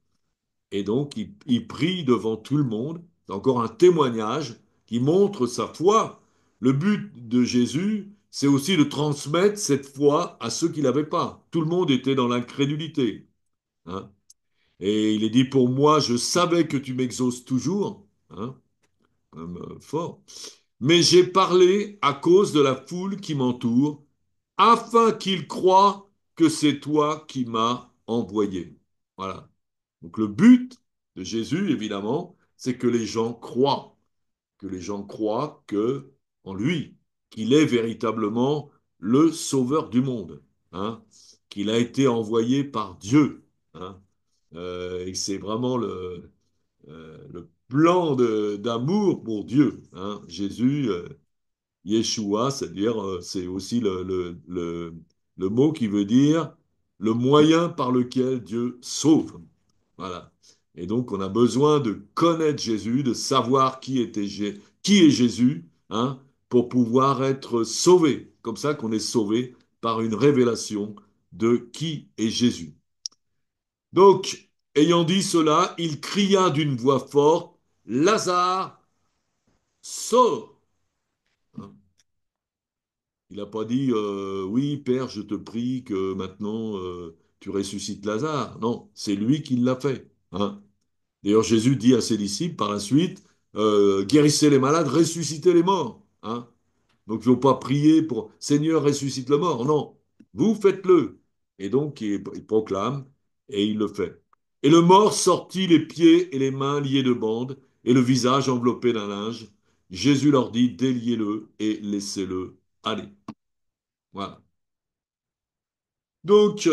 Et donc, il prie devant tout le monde. C'est encore un témoignage qui montre sa foi. Le but de Jésus, c'est aussi de transmettre cette foi à ceux qui ne l'avaient pas. Tout le monde était dans l'incrédulité. Hein. Et il est dit, pour moi, je savais que tu m'exauces toujours. Hein, comme, fort. Mais j'ai parlé à cause de la foule qui m'entoure, afin qu'ils croient que c'est toi qui m'as envoyé. Voilà. Donc le but de Jésus, évidemment, c'est que les gens croient que en lui, qu'il est véritablement le sauveur du monde, hein, qu'il a été envoyé par Dieu, hein, et c'est vraiment le plan d'amour pour Dieu. Hein. Jésus, Yeshua, c'est-à-dire, c'est aussi le mot qui veut dire le moyen par lequel Dieu sauve. Voilà. Et donc, on a besoin de connaître Jésus, de savoir qui est Jésus, hein, pour pouvoir être sauvé. Comme ça qu'on est sauvé par une révélation de qui est Jésus. Donc, ayant dit cela, il cria d'une voix forte, Lazare, sors. Hein. Il n'a pas dit, oui, Père, je te prie que maintenant tu ressuscites Lazare. Non, c'est lui qui l'a fait. Hein. D'ailleurs, Jésus dit à ses disciples par la suite, guérissez les malades, ressuscitez les morts. Hein. Donc, il ne faut pas prier pour Seigneur, ressuscite le mort. Non, vous faites-le. Et donc, il proclame et il le fait. Et le mort sortit les pieds et les mains liés de bandes et le visage enveloppé d'un linge. Jésus leur dit, déliez-le et laissez-le aller. Voilà. Donc,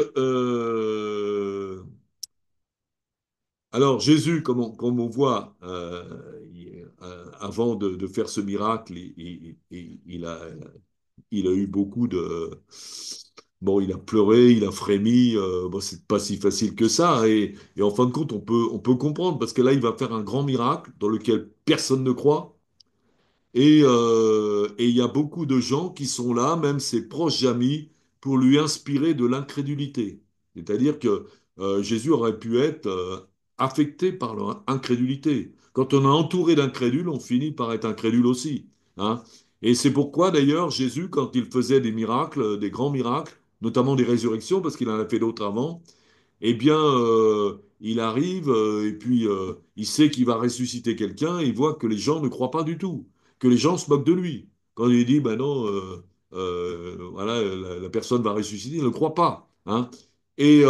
alors Jésus, comme on voit, avant de faire ce miracle, il a eu beaucoup de... Bon, il a pleuré, il a frémi, bon, c'est pas si facile que ça, et en fin de compte, on peut comprendre, parce que là, il va faire un grand miracle dans lequel personne ne croit, et il y a beaucoup de gens qui sont là, même ses proches amis, pour lui inspirer de l'incrédulité. C'est-à-dire que Jésus aurait pu être affecté par leur incrédulité. Quand on est entouré d'incrédules, on finit par être incrédule aussi. Hein. Et c'est pourquoi d'ailleurs Jésus, quand il faisait des miracles, des grands miracles, notamment des résurrections, parce qu'il en a fait d'autres avant, eh bien, il arrive et puis il sait qu'il va ressusciter quelqu'un et il voit que les gens ne croient pas du tout, que les gens se moquent de lui. Quand il dit, ben non, voilà, la personne va ressusciter, il ne croit pas. Hein. Et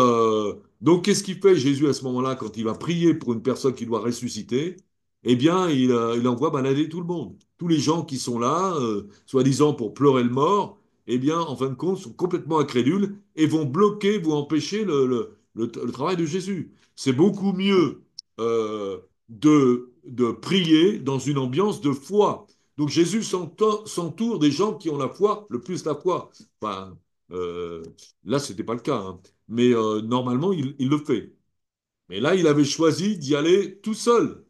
donc, qu'est-ce qu'il fait Jésus à ce moment-là quand il va prier pour une personne qui doit ressusciter? Eh bien, il envoie balader tout le monde. Tous les gens qui sont là, soi-disant pour pleurer le mort, eh bien, en fin de compte, sont complètement incrédules et vont bloquer, vont empêcher le travail de Jésus. C'est beaucoup mieux de prier dans une ambiance de foi. Donc Jésus s'entoure des gens qui ont la foi, le plus la foi. Enfin, euh, là, ce n'était pas le cas, hein. Mais normalement, il le fait. Mais là, il avait choisi d'y aller tout seul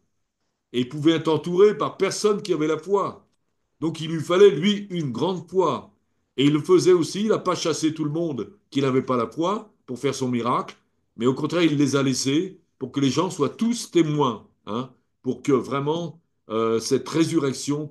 et il pouvait être entouré par personne qui avait la foi. Donc il lui fallait, lui, une grande foi. Et il le faisait aussi, il n'a pas chassé tout le monde qui n'avait pas la foi pour faire son miracle, mais au contraire, il les a laissés pour que les gens soient tous témoins, hein, pour que vraiment cette résurrection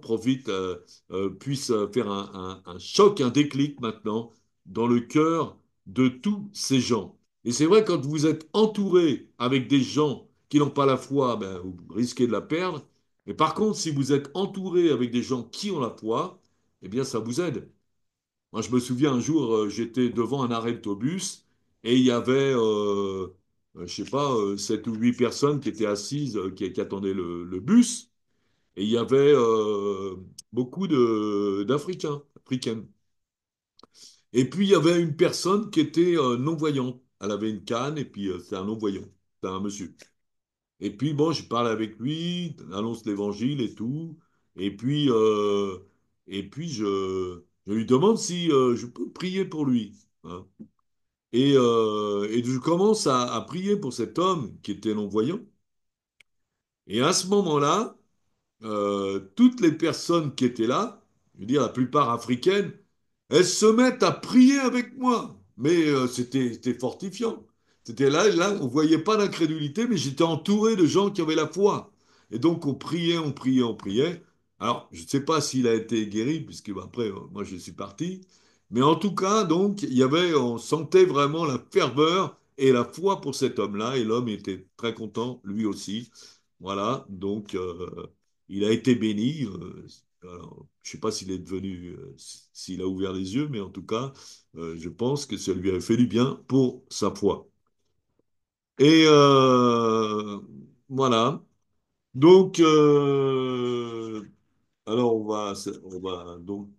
puisse faire un choc, un déclic maintenant dans le cœur de tous ces gens. Et c'est vrai, quand vous êtes entouré avec des gens qui n'ont pas la foi, ben, vous risquez de la perdre. Mais par contre, si vous êtes entouré avec des gens qui ont la foi, eh bien, ça vous aide. Moi, je me souviens un jour, j'étais devant un arrêt d'autobus et il y avait, je sais pas, 7 ou 8 personnes qui étaient assises, qui attendaient le bus. Et il y avait beaucoup d'Africains, africaines. Et puis, il y avait une personne qui était non-voyante. Elle avait une canne et puis c'était un non-voyant. C'était un monsieur. Et puis, bon, je parle avec lui, annonce l'évangile et tout. Et puis, euh, je lui demande si je peux prier pour lui. Hein. Et je commence à prier pour cet homme qui était non-voyant. Et à ce moment-là, toutes les personnes qui étaient là, je veux dire la plupart africaines, elles se mettent à prier avec moi. Mais c'était fortifiant. C'était là, on voyait pas d'incrédulité, mais j'étais entouré de gens qui avaient la foi. Et donc on priait, on priait, on priait. Alors, je ne sais pas s'il a été guéri, puisque bah, après, moi je suis parti. Mais en tout cas, donc, on sentait vraiment la ferveur et la foi pour cet homme-là. Et l'homme était très content, lui aussi. Voilà, donc il a été béni. Alors, je ne sais pas s'il est devenu, s'il a ouvert les yeux, mais en tout cas, je pense que ça lui a fait du bien pour sa foi. Et voilà. Donc, alors on va donc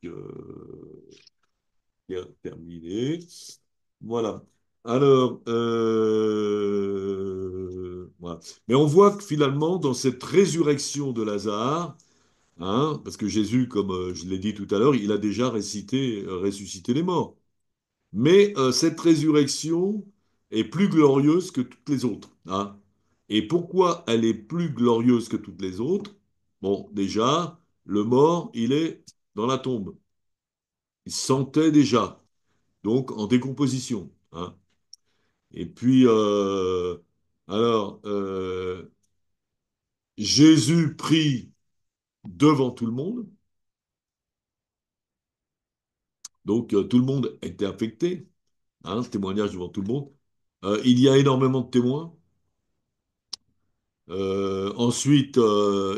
terminer. Voilà. Alors, voilà. Mais on voit que finalement, dans cette résurrection de Lazare, hein, parce que Jésus, comme je l'ai dit tout à l'heure, il a déjà ressuscité les morts. Mais cette résurrection est plus glorieuse que toutes les autres. Hein. Et pourquoi elle est plus glorieuse que toutes les autres? Bon, déjà, le mort, il est dans la tombe. Il se sentait déjà, donc en décomposition. Hein. Et puis, alors, Jésus prie devant tout le monde. Donc, tout le monde était affecté. Hein, témoignage devant tout le monde. Il y a énormément de témoins. Ensuite,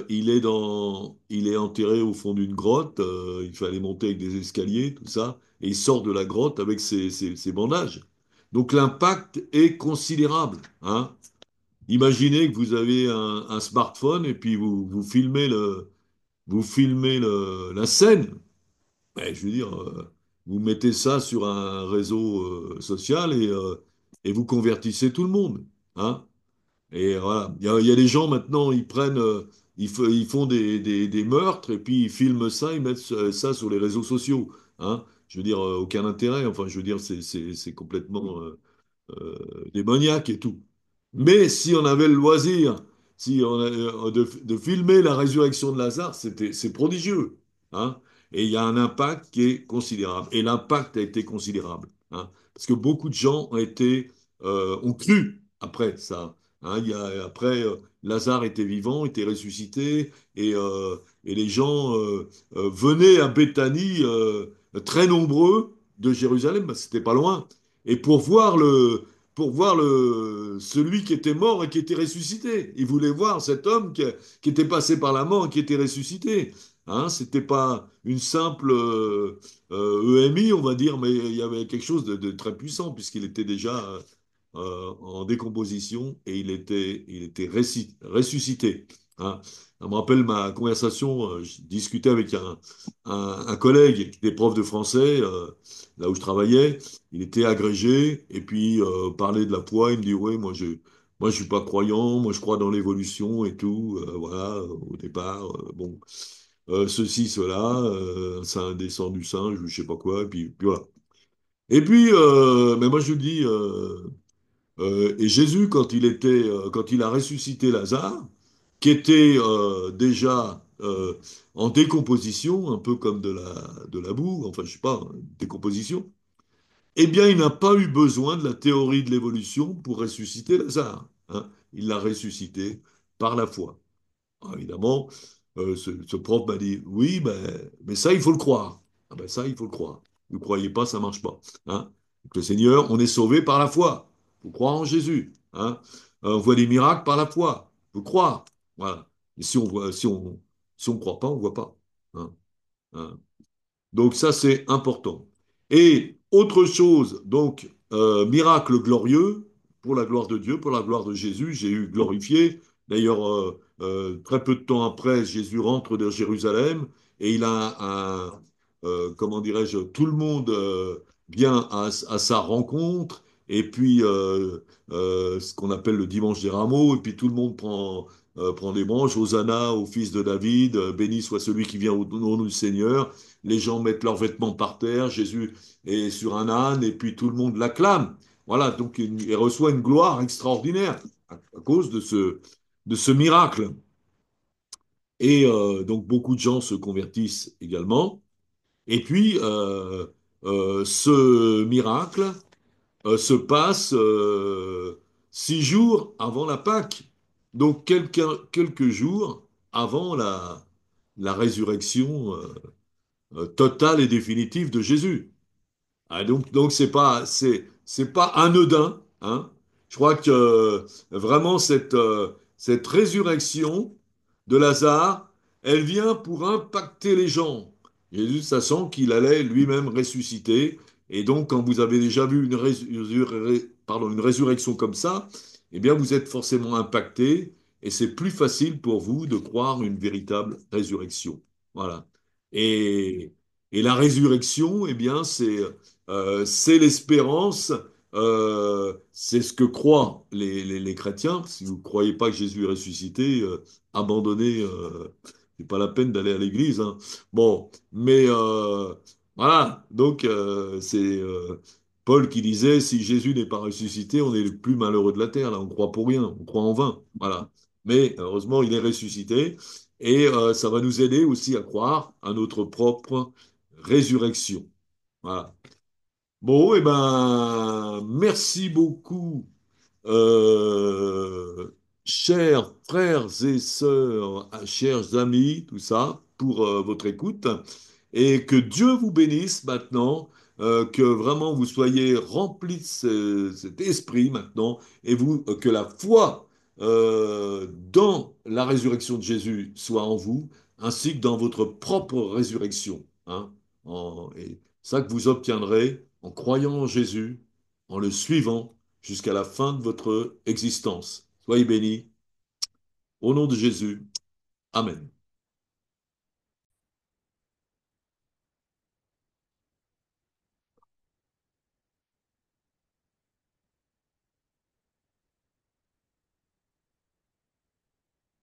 il est enterré au fond d'une grotte. Il fallait monter avec des escaliers, tout ça. Et il sort de la grotte avec ses bandages. Donc l'impact est considérable. Hein. Imaginez que vous avez un smartphone et puis vous filmez la scène. Ouais, je veux dire, vous mettez ça sur un réseau social et vous convertissez tout le monde. Hein. Et voilà, il y a des gens maintenant, ils font des meurtres et puis ils filment ça, ils mettent ça sur les réseaux sociaux. Hein. Je veux dire, aucun intérêt. Enfin, je veux dire, c'est complètement démoniaque et tout. Mais si on avait le loisir, si on a- de filmer la résurrection de Lazare, c'est prodigieux. Hein. Et il y a un impact qui est considérable. Et l'impact a été considérable. Hein. Parce que beaucoup de gens ont cru après ça. Hein. Après, Lazare était vivant, était ressuscité, et les gens venaient à Béthanie très nombreux de Jérusalem, parce que c'était pas loin, et pour voir pour voir celui qui était mort et qui était ressuscité. Il voulait voir cet homme qui était passé par la mort et qui était ressuscité. Hein, c'était pas une simple EMI, on va dire, mais il y avait quelque chose de très puissant puisqu'il était déjà en décomposition et il était ressuscité. Hein. Ça me rappelle ma conversation, je discutais avec un collègue qui était prof de français, là où je travaillais. Il était agrégé, et puis parlait de la foi, il me dit, ouais, moi je suis pas croyant, moi je crois dans l'évolution et tout, voilà, au départ, bon, ceci, cela, ça un descend du singe, ou je sais pas quoi, et puis voilà. Et puis, mais moi je dis, et Jésus, quand il a ressuscité Lazare, qui était déjà en décomposition, un peu comme de la boue, enfin je sais pas, décomposition, eh bien, il n'a pas eu besoin de la théorie de l'évolution pour ressusciter Lazare. Hein. Il l'a ressuscité par la foi. Alors, évidemment, ce prof m'a dit, oui, mais ça, il faut le croire. Ah ben ça, il faut le croire. Vous ne croyez pas, ça ne marche pas. Hein. Donc, le Seigneur, on est sauvé par la foi. Il faut croire en Jésus. Hein. On voit des miracles par la foi. Il faut croire. Voilà. Et si on croit pas, on ne voit pas. Hein. Hein. Donc ça, c'est important. Et autre chose, donc, miracle glorieux, pour la gloire de Dieu, pour la gloire de Jésus, j'ai eu glorifié. D'ailleurs, très peu de temps après, Jésus rentre de Jérusalem et il a comment dirais-je, tout le monde vient à sa rencontre. Et puis, ce qu'on appelle le dimanche des rameaux, et puis tout le monde prend des branches. Hosanna au fils de David, béni soit celui qui vient au nom du Seigneur. Les gens mettent leurs vêtements par terre, Jésus est sur un âne, et puis tout le monde l'acclame. Voilà, donc il reçoit une gloire extraordinaire à cause de ce miracle. Et donc beaucoup de gens se convertissent également. Et puis ce miracle se passe 6 jours avant la Pâque, donc quelques jours avant la résurrection totale et définitive de Jésus. Ah, donc c'est pas anodin, hein. Je crois que vraiment cette résurrection de Lazare, elle vient pour impacter les gens. Jésus, ça sent qu'il allait lui-même ressusciter. Et donc, quand vous avez déjà vu une résurrection comme ça, eh bien, vous êtes forcément impacté et c'est plus facile pour vous de croire une véritable résurrection. Voilà. Et, et la résurrection, eh bien, c'est l'espérance, c'est ce que croient les chrétiens. Si vous ne croyez pas que Jésus est ressuscité, abandonnez, c'est pas la peine d'aller à l'église. Hein. Bon, mais voilà, donc c'est Paul qui disait, si Jésus n'est pas ressuscité, on est le plus malheureux de la terre, là, on croit pour rien, on croit en vain. Voilà. Mais heureusement, il est ressuscité, et ça va nous aider aussi à croire à notre propre résurrection. Voilà. Bon, eh ben, merci beaucoup, euh, chers frères et sœurs, chers amis, tout ça, pour votre écoute. Et que Dieu vous bénisse maintenant, que vraiment vous soyez remplis de cet esprit maintenant, et que la foi dans la résurrection de Jésus soit en vous, ainsi que dans votre propre résurrection. Hein. Et ça que vous obtiendrez en croyant en Jésus, en le suivant jusqu'à la fin de votre existence. Soyez bénis. Au nom de Jésus. Amen.